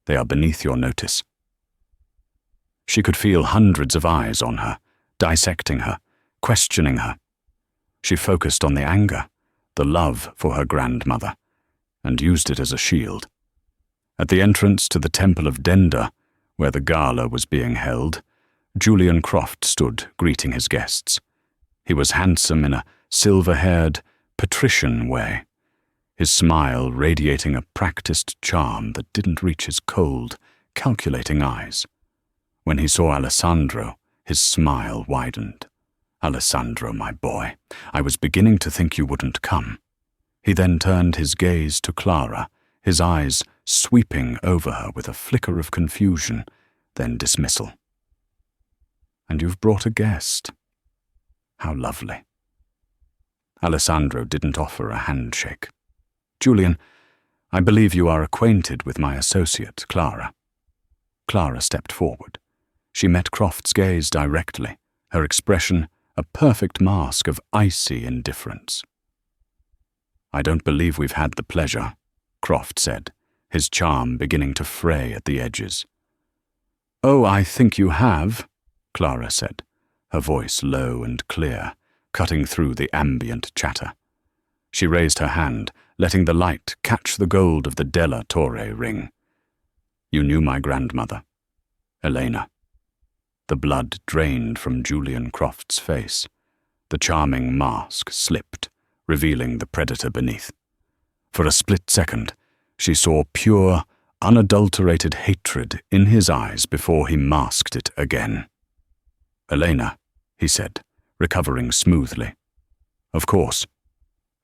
They are beneath your notice." She could feel hundreds of eyes on her, dissecting her, questioning her. She focused on the anger, the love for her grandmother, and used it as a shield. At the entrance to the Temple of Denda, where the gala was being held, Julian Croft stood greeting his guests. He was handsome in a silver-haired, patrician way, his smile radiating a practiced charm that didn't reach his cold, calculating eyes. When he saw Alessandro, his smile widened. "Alessandro, my boy, I was beginning to think you wouldn't come." He then turned his gaze to Clara, his eyes sweeping over her with a flicker of confusion, then dismissal. "And you've brought a guest. How lovely." Alessandro didn't offer a handshake. "Julian, I believe you are acquainted with my associate, Clara." Clara stepped forward. She met Croft's gaze directly, her expression a perfect mask of icy indifference. "I don't believe we've had the pleasure," Croft said, his charm beginning to fray at the edges. "Oh, I think you have," Clara said, her voice low and clear, cutting through the ambient chatter. She raised her hand, letting the light catch the gold of the Della Torre ring. "You knew my grandmother, Elena." The blood drained from Julian Croft's face. The charming mask slipped, revealing the predator beneath. For a split second, she saw pure, unadulterated hatred in his eyes before he masked it again. "Elena," he said, recovering smoothly. "Of course.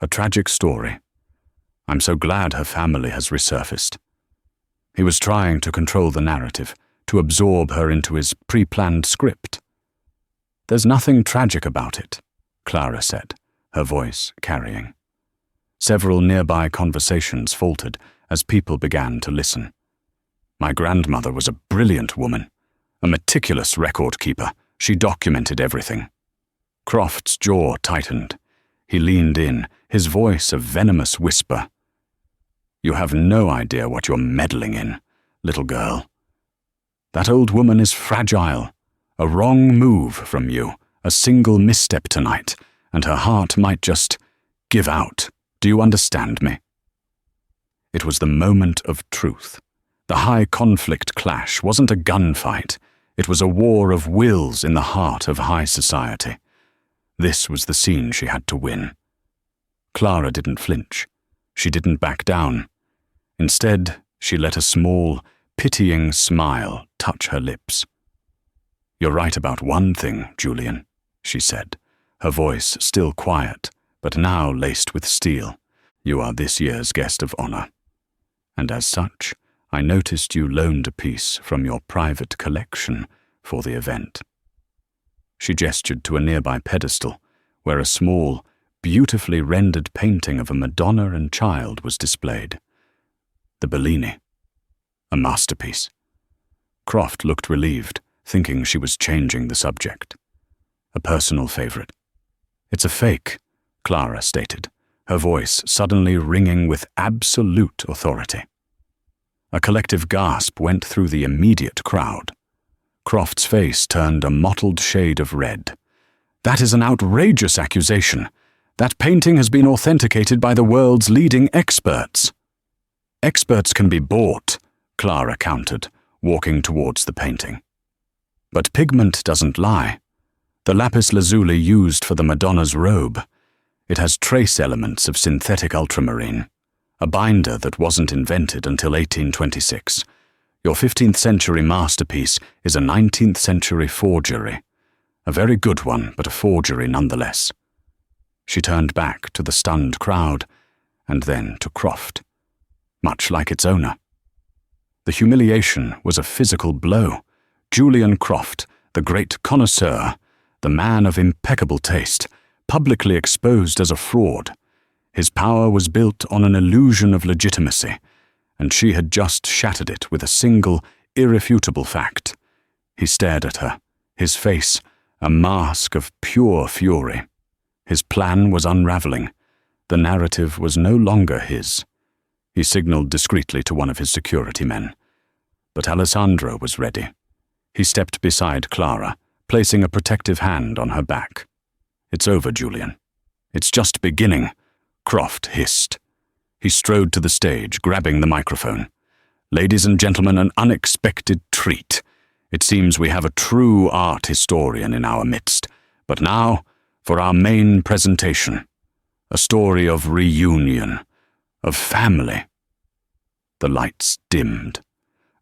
A tragic story. I'm so glad her family has resurfaced." He was trying to control the narrative, to absorb her into his pre-planned script. "There's nothing tragic about it," Clara said, her voice carrying. Several nearby conversations faltered as people began to listen. "My grandmother was a brilliant woman, a meticulous record keeper. She documented everything." Croft's jaw tightened. He leaned in, his voice a venomous whisper. "You have no idea what you're meddling in, little girl. That old woman is fragile. A wrong move from you, a single misstep tonight, and her heart might just give out. Do you understand me?" It was the moment of truth. The high-conflict clash wasn't a gunfight. It was a war of wills in the heart of high society. This was the scene she had to win. Clara didn't flinch. She didn't back down. Instead, she let a small, pitying smile touch her lips. "You're right about one thing, Julian," she said, her voice still quiet, but now laced with steel. You are this year's guest of honor. And as such, I noticed you loaned a piece from your private collection for the event. She gestured to a nearby pedestal, where a small, beautifully rendered painting of a Madonna and Child was displayed. The Bellini. A masterpiece. Croft looked relieved, thinking she was changing the subject. A personal favorite. It's a fake, Clara stated, her voice suddenly ringing with absolute authority. A collective gasp went through the immediate crowd. Croft's face turned a mottled shade of red. That is an outrageous accusation. That painting has been authenticated by the world's leading experts. Experts can be bought, Clara countered, walking towards the painting. But pigment doesn't lie. The lapis lazuli used for the Madonna's robe. It has trace elements of synthetic ultramarine, a binder that wasn't invented until 1826. Your 15th century masterpiece is a 19th century forgery. A very good one, but a forgery nonetheless. She turned back to the stunned crowd, and then to Croft, much like its owner. The humiliation was a physical blow. Julian Croft, the great connoisseur, the man of impeccable taste, publicly exposed as a fraud. His power was built on an illusion of legitimacy, and she had just shattered it with a single, irrefutable fact. He stared at her, his face a mask of pure fury. His plan was unraveling. The narrative was no longer his. He signaled discreetly to one of his security men. But Alessandro was ready. He stepped beside Clara, placing a protective hand on her back. It's over, Julian. It's just beginning, Croft hissed. He strode to the stage, grabbing the microphone. Ladies and gentlemen, an unexpected treat. It seems we have a true art historian in our midst. But now, for our main presentation. A story of reunion, of family. The lights dimmed.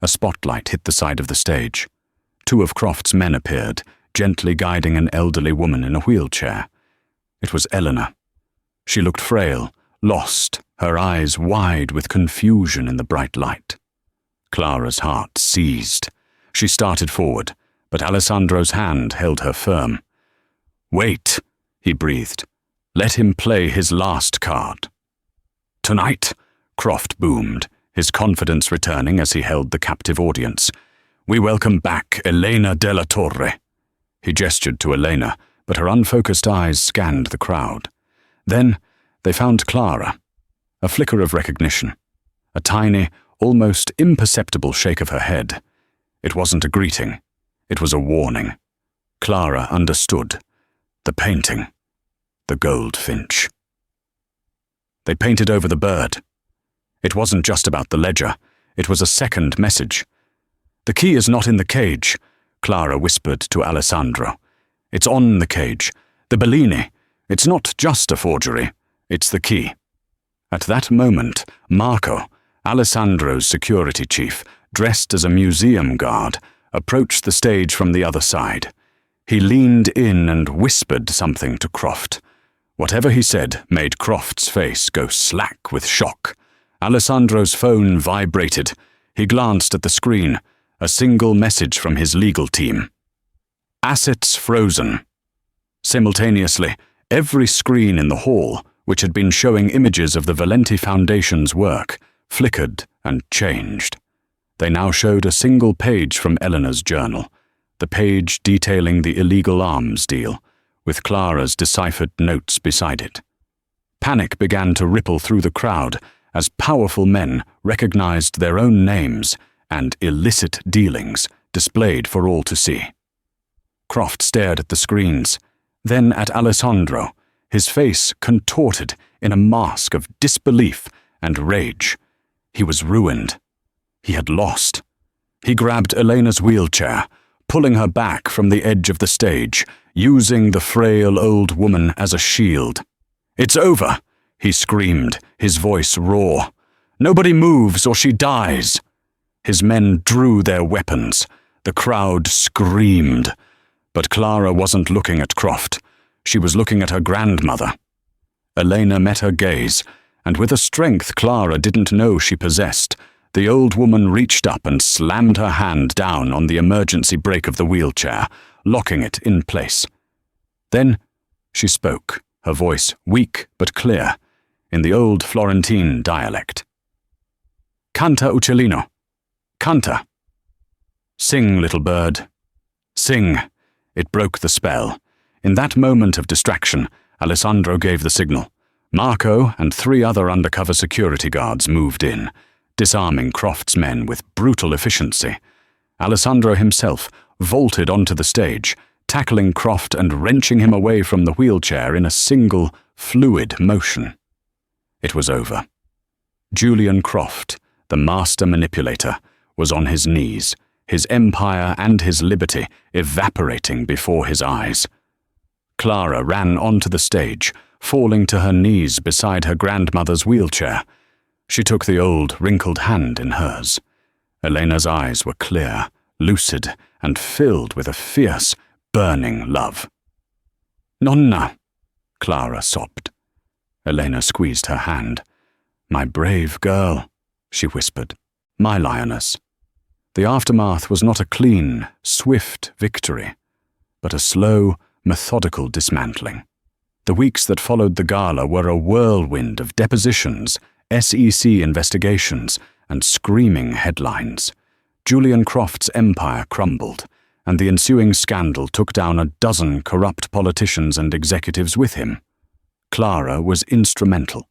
A spotlight hit the side of the stage. Two of Croft's men appeared, gently guiding an elderly woman in a wheelchair. It was Eleanor. She looked frail, lost, her eyes wide with confusion in the bright light. Clara's heart seized. She started forward, but Alessandro's hand held her firm. "Wait," he breathed. "Let him play his last card." "Tonight," Croft boomed, his confidence returning as he held the captive audience, "we welcome back Elena della Torre." He gestured to Elena, but her unfocused eyes scanned the crowd. Then they found Clara. A flicker of recognition. A tiny, almost imperceptible shake of her head. It wasn't a greeting. It was a warning. Clara understood. The painting. The goldfinch. They painted over the bird. It wasn't just about the ledger. It was a second message. "The key is not in the cage," Clara whispered to Alessandro. "It's on the cage. The Bellini. It's not just a forgery. It's the key." At that moment, Marco, Alessandro's security chief, dressed as a museum guard, approached the stage from the other side. He leaned in and whispered something to Croft. Whatever he said made Croft's face go slack with shock. Alessandro's phone vibrated. He glanced at the screen, a single message from his legal team. "Assets frozen." Simultaneously, every screen in the hall, which had been showing images of the Valenti Foundation's work, flickered and changed. They now showed a single page from Eleanor's journal, the page detailing the illegal arms deal, with Clara's deciphered notes beside it. Panic began to ripple through the crowd as powerful men recognized their own names and illicit dealings displayed for all to see. Croft stared at the screens, then at Alessandro, his face contorted in a mask of disbelief and rage. He was ruined. He had lost. He grabbed Elena's wheelchair, pulling her back from the edge of the stage, using the frail old woman as a shield. "It's over," he screamed, his voice raw. "Nobody moves or she dies." His men drew their weapons. The crowd screamed. But Clara wasn't looking at Croft. She was looking at her grandmother. Elena met her gaze, and with a strength Clara didn't know she possessed, the old woman reached up and slammed her hand down on the emergency brake of the wheelchair, locking it in place. Then she spoke, her voice weak but clear, in the old Florentine dialect. "Canta, uccellino. Canta. Sing, little bird. Sing." It broke the spell. In that moment of distraction, Alessandro gave the signal. Marco and 3 other undercover security guards moved in, disarming Croft's men with brutal efficiency. Alessandro himself vaulted onto the stage, tackling Croft and wrenching him away from the wheelchair in a single, fluid motion. It was over. Julian Croft, the master manipulator, was on his knees, his empire and his liberty evaporating before his eyes. Clara ran onto the stage, falling to her knees beside her grandmother's wheelchair. She took the old, wrinkled hand in hers. Elena's eyes were clear, lucid, and filled with a fierce, burning love. "Nonna," Clara sobbed. Elena squeezed her hand. "My brave girl," she whispered. "My lioness." The aftermath was not a clean, swift victory, but a slow, methodical dismantling. The weeks that followed the gala were a whirlwind of depositions, SEC investigations, and screaming headlines. Julian Croft's empire crumbled, and the ensuing scandal took down a dozen corrupt politicians and executives with him. Clara was instrumental.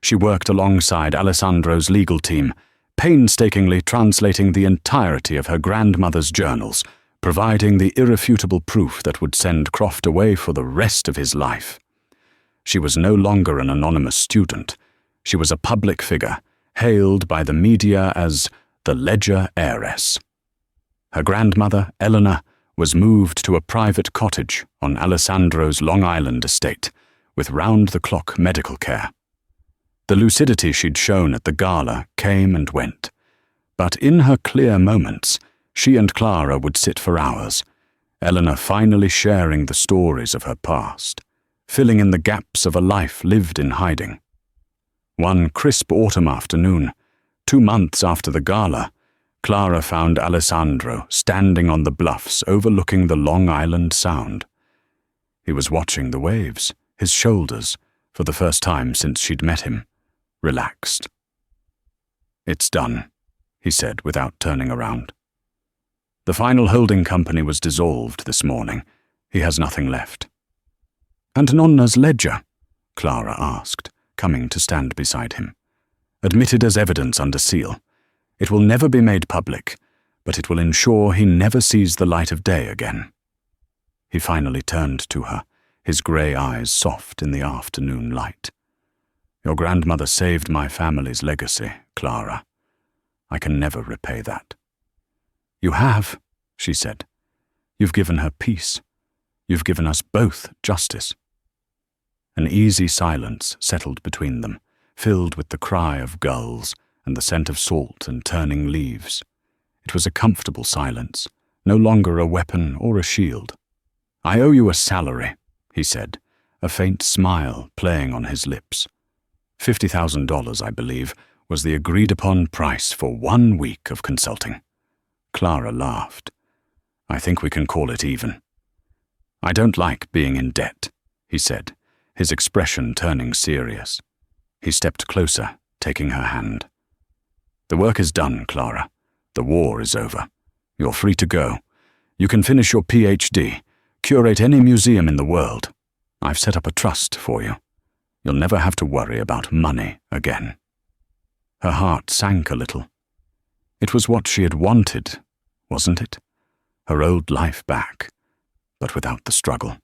She worked alongside Alessandro's legal team, painstakingly translating the entirety of her grandmother's journals, providing the irrefutable proof that would send Croft away for the rest of his life. She was no longer an anonymous student. She was a public figure, hailed by the media as the Ledger heiress. Her grandmother, Eleanor, was moved to a private cottage on Alessandro's Long Island estate, with round-the-clock medical care. The lucidity she'd shown at the gala came and went, but in her clear moments, she and Clara would sit for hours, Eleanor finally sharing the stories of her past, filling in the gaps of a life lived in hiding. One crisp autumn afternoon, 2 months after the gala, Clara found Alessandro standing on the bluffs overlooking the Long Island Sound. He was watching the waves, his shoulders, for the first time since she'd met him, relaxed. "It's done," he said without turning around. "The final holding company was dissolved this morning. He has nothing left." "And Nonna's ledger?" Clara asked, coming to stand beside him. "Admitted as evidence under seal. It will never be made public, but it will ensure he never sees the light of day again." He finally turned to her, his grey eyes soft in the afternoon light. "Your grandmother saved my family's legacy, Clara. I can never repay that." "You have," she said. "You've given her peace. You've given us both justice." An easy silence settled between them, filled with the cry of gulls and the scent of salt and turning leaves. It was a comfortable silence, no longer a weapon or a shield. "I owe you a salary," he said, a faint smile playing on his lips. $50,000, I believe, was the agreed-upon price for 1 week of consulting. Clara laughed. "I think we can call it even." "I don't like being in debt," he said, his expression turning serious. He stepped closer, taking her hand. "The work is done, Clara. The war is over. You're free to go. You can finish your PhD, curate any museum in the world. I've set up a trust for you. You'll never have to worry about money again." Her heart sank a little. It was what she had wanted, wasn't it? Her old life back, but without the struggle.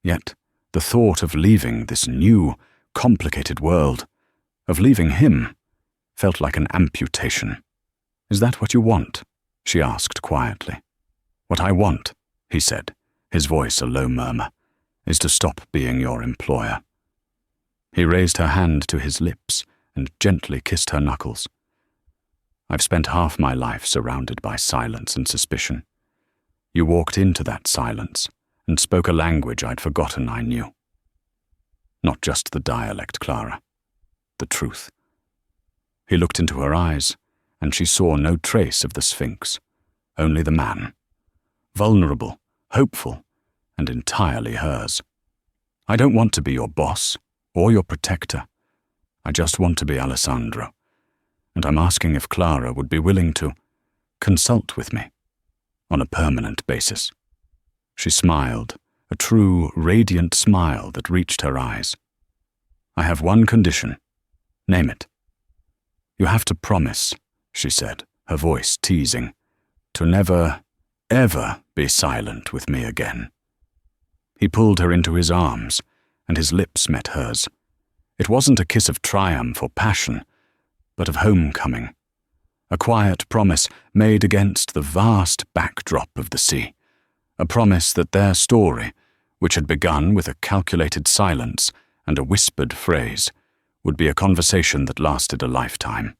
Yet, the thought of leaving this new, complicated world, of leaving him, felt like an amputation. "Is that what you want?" she asked quietly. "What I want," he said, his voice a low murmur, "is to stop being your employer." He raised her hand to his lips and gently kissed her knuckles. "I've spent half my life surrounded by silence and suspicion. You walked into that silence and spoke a language I'd forgotten I knew." Not just the dialect, Clara. The truth. He looked into her eyes, and she saw no trace of the Sphinx, only the man. Vulnerable, hopeful, and entirely hers. I don't want to be your boss or your protector. I just want to be Alessandro, and I'm asking if Clara would be willing to consult with me on a permanent basis. She smiled, a true, radiant smile that reached her eyes. I have one condition. Name it. You have to promise, she said, her voice teasing, to never, ever be silent with me again. He pulled her into his arms, and his lips met hers. It wasn't a kiss of triumph or passion, but of homecoming. A quiet promise made against the vast backdrop of the sea. A promise that their story, which had begun with a calculated silence and a whispered phrase, would be a conversation that lasted a lifetime.